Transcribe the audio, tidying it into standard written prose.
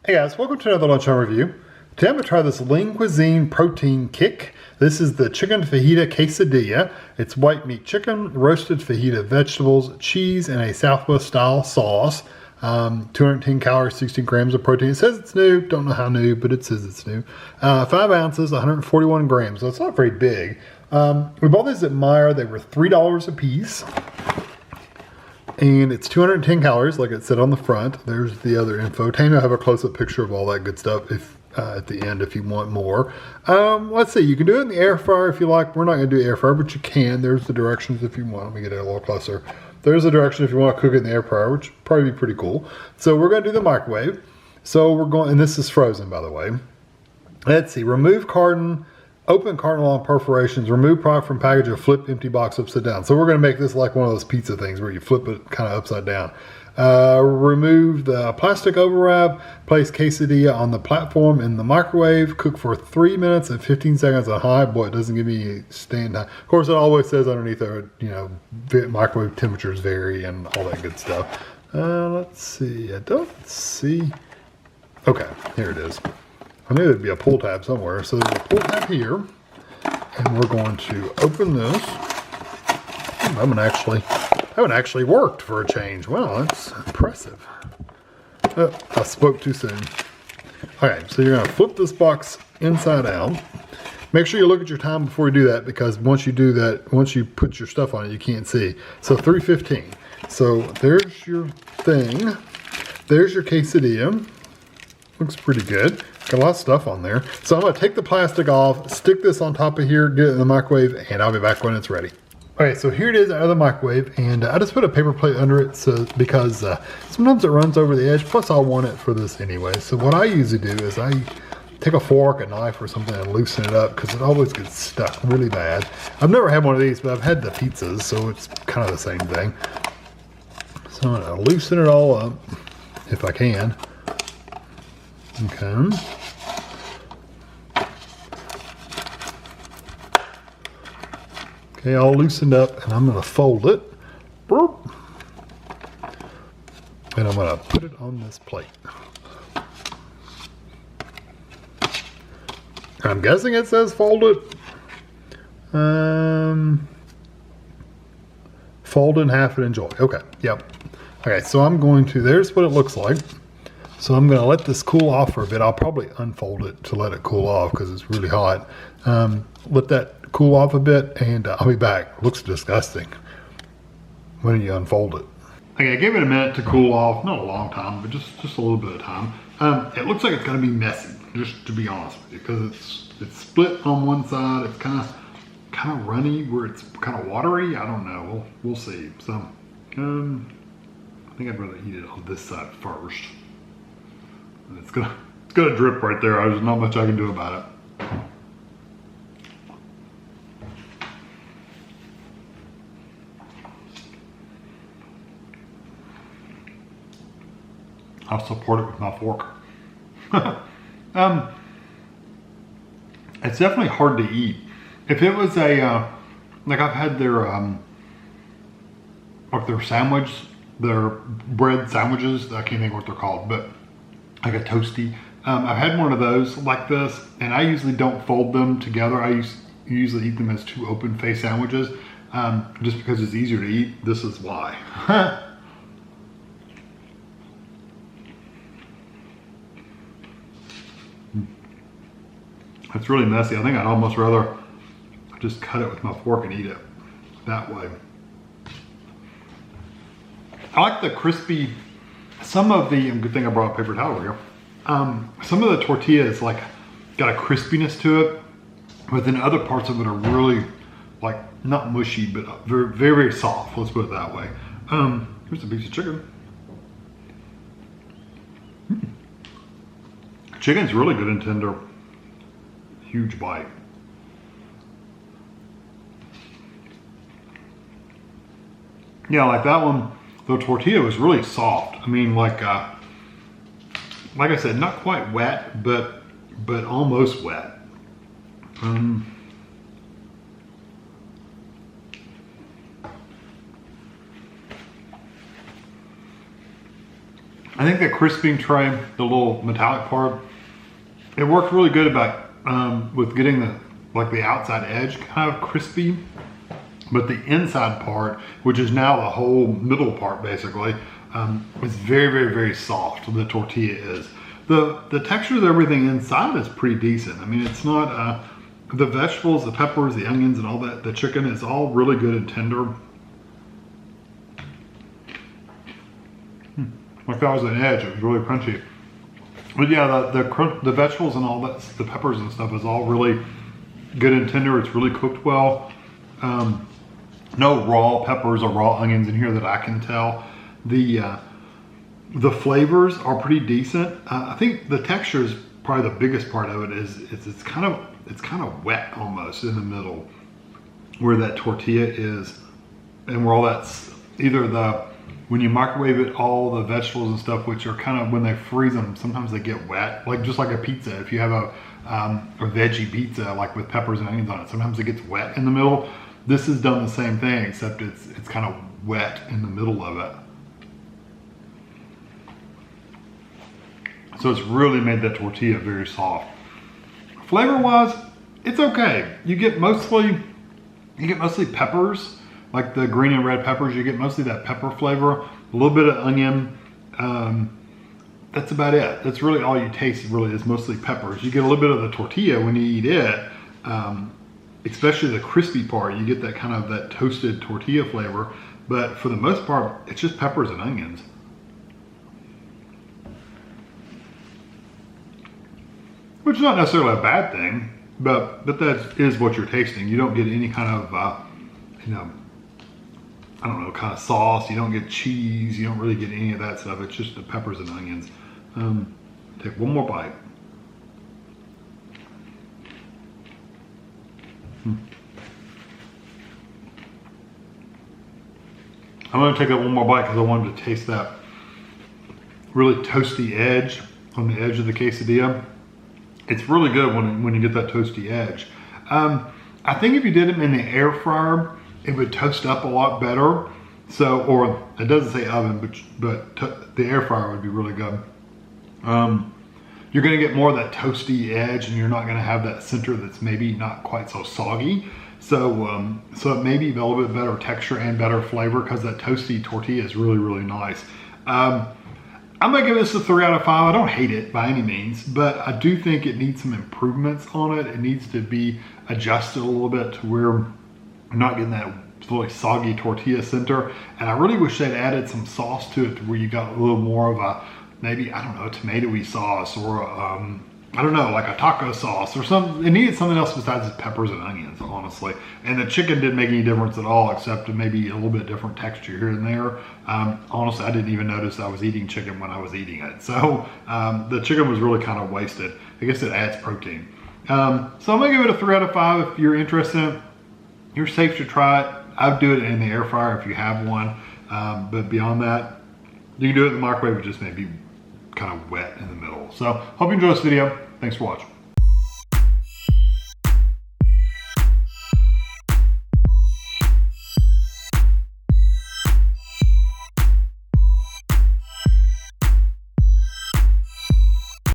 Hey guys, welcome to another Lunchtime review. Today I'm going to try this Lean Cuisine protein kick. This is the chicken fajita quesadilla. It's white meat chicken, roasted fajita vegetables, cheese, and a Southwest style sauce. 210 calories, 16 grams of protein. It says it's new. Don't know how new, but it says it's new. 5 ounces, 141 grams. So it's not very big. We bought these at Meijer. They were $3 a piece. And it's 210 calories, like it said on the front. There's the other info. Tanya will have a close-up picture of all that good stuff if at the end if you want more. Let's see. You can do it in the air fryer if you like. We're not going to do air fryer, but you can. There's the directions if you want. Let me get it a little closer. There's a direction if you want to cook it in the air fryer, which would probably be pretty cool. So we're going to do the microwave. So we're going, and this is frozen, by the way. Let's see. Remove carton. Open carton along perforations, remove product from package, or flip empty box upside down. So we're going to make this like one of those pizza things where you flip it kind of upside down. Remove the plastic overwrap, place quesadilla on the platform in the microwave, cook for 3 minutes and 15 seconds on high. Boy, it doesn't give me stand high. Of course, it always says underneath there, microwave temperatures vary and all that good stuff. Let's see. I don't see. Okay, here it is. I knew there'd be a pull tab somewhere. So there's a pull tab here. And we're going to open this. That one actually worked for a change. Wow, that's impressive. Oh, I spoke too soon. Okay, so you're going to flip this box inside out. Make sure you look at your time before you do that, because once you do that, once you put your stuff on it, you can't see. So 3:15. So there's your thing. There's your quesadilla. Looks pretty good. Got a lot of stuff on there. So I'm going to take the plastic off, stick this on top of here, get it in the microwave, and I'll be back when it's ready. Okay, so here it is out of the microwave, and I just put a paper plate under it because sometimes it runs over the edge, plus I'll want it for this anyway. So what I usually do is I take a fork, a knife, or something and loosen it up, because it always gets stuck really bad. I've never had one of these, but I've had the pizzas, so it's kind of the same thing. So I'm going to loosen it all up, if I can. Okay. Okay, all loosened up, and I'm going to fold it. And I'm going to put it on this plate. I'm guessing it says fold it. Fold in half and enjoy. Okay, yep. Okay, so I'm going to, there's what it looks like. So I'm going to let this cool off for a bit. I'll probably unfold it to let it cool off because it's really hot. Let that cool off a bit, and I'll be back. Looks disgusting when you unfold it. Okay, I gave it a minute to cool off. Not a long time, but just a little bit of time. It looks like it's going to be messy, just to be honest with you, because it's split on one side. It's kind of runny where it's kind of watery. I don't know. We'll see. So I think I'd rather eat it on this side first. It's gonna drip right there. There's not much I can do about it. I'll support it with my fork. It's definitely hard to eat. If it was a like I've had their like their sandwich, their bread sandwiches. I can't think what they're called, but like a toasty. I've had one of those like this, and I usually don't fold them together. I usually eat them as two open face sandwiches, just because it's easier to eat. This is why. It's really messy. I think I'd almost rather just cut it with my fork and eat it that way. I like the crispy. Some of the, good thing I brought a paper towel here. Some of the tortillas like got a crispiness to it, but then other parts of it are really like not mushy, but very, very, very soft. Let's put it that way. Here's a piece of chicken. Chicken's really good and tender. Huge bite. Yeah, like that one. The tortilla was really soft. I mean, like I said, not quite wet, but almost wet. I think that crisping tray, the little metallic part, it worked really good about with getting the outside edge kind of crispy, but the inside part, which is now the whole middle part basically, is very, very, very soft. The tortilla is. The texture of everything inside is pretty decent. I mean, it's not the vegetables, the peppers, the onions, and all that. The chicken is all really good and tender. Like that was an edge. It was really crunchy. But yeah, the vegetables and all that, the peppers and stuff is all really good and tender. It's really cooked well. No raw peppers or raw onions in here that I can tell. The flavors are pretty decent. I think the texture is probably the biggest part of it. It's kind of wet almost in the middle where that tortilla is, and where all that's either when you microwave it, all the vegetables and stuff, which are kind of, when they freeze them, sometimes they get wet, like just like a pizza. If you have a veggie pizza, like with peppers and onions on it, sometimes it gets wet in the middle. This has done the same thing, except it's kind of wet in the middle of it. So it's really made that tortilla very soft. Flavor-wise, it's okay. You get mostly peppers, like the green and red peppers. You get mostly that pepper flavor, a little bit of onion. That's about it. That's really all you taste. Really, is mostly peppers. You get a little bit of the tortilla when you eat it, especially the crispy part. You get that kind of that toasted tortilla flavor. But for the most part, it's just peppers and onions. Which is not necessarily a bad thing, but that is what you're tasting. You don't get any kind of, I don't know, kind of sauce. You don't get cheese. You don't really get any of that stuff. It's just the peppers and onions. Take one more bite. I'm gonna take that one more bite because I wanted to taste that really toasty edge on the edge of the quesadilla. It's really good when you get that toasty edge. I think if you did them in the air fryer, it would toast up a lot better. So, or it doesn't say oven, but the air fryer would be really good. You're gonna get more of that toasty edge, and you're not gonna have that center that's maybe not quite so soggy. So, so it may be a little bit better texture and better flavor because that toasty tortilla is really, really nice. I'm gonna give this a 3 out of 5. I don't hate it by any means, but I do think it needs some improvements on it. It needs to be adjusted a little bit to where I'm not getting that really soggy tortilla center. And I really wish they'd added some sauce to it to where you got a little more of a, maybe, I don't know, a tomatoey sauce, or I don't know, like a taco sauce or something. It needed something else besides peppers and onions, honestly. And the chicken didn't make any difference at all, except maybe a little bit different texture here and there. Honestly, I didn't even notice I was eating chicken when I was eating it. So the chicken was really kind of wasted. I guess it adds protein. So I'm gonna give it a 3 out of 5. If you're interested, you're safe to try it. I'd do it in the air fryer if you have one. But beyond that, you can do it in the microwave. It just may be kind of wet in the middle. So hope you enjoy this video. Thanks for watching.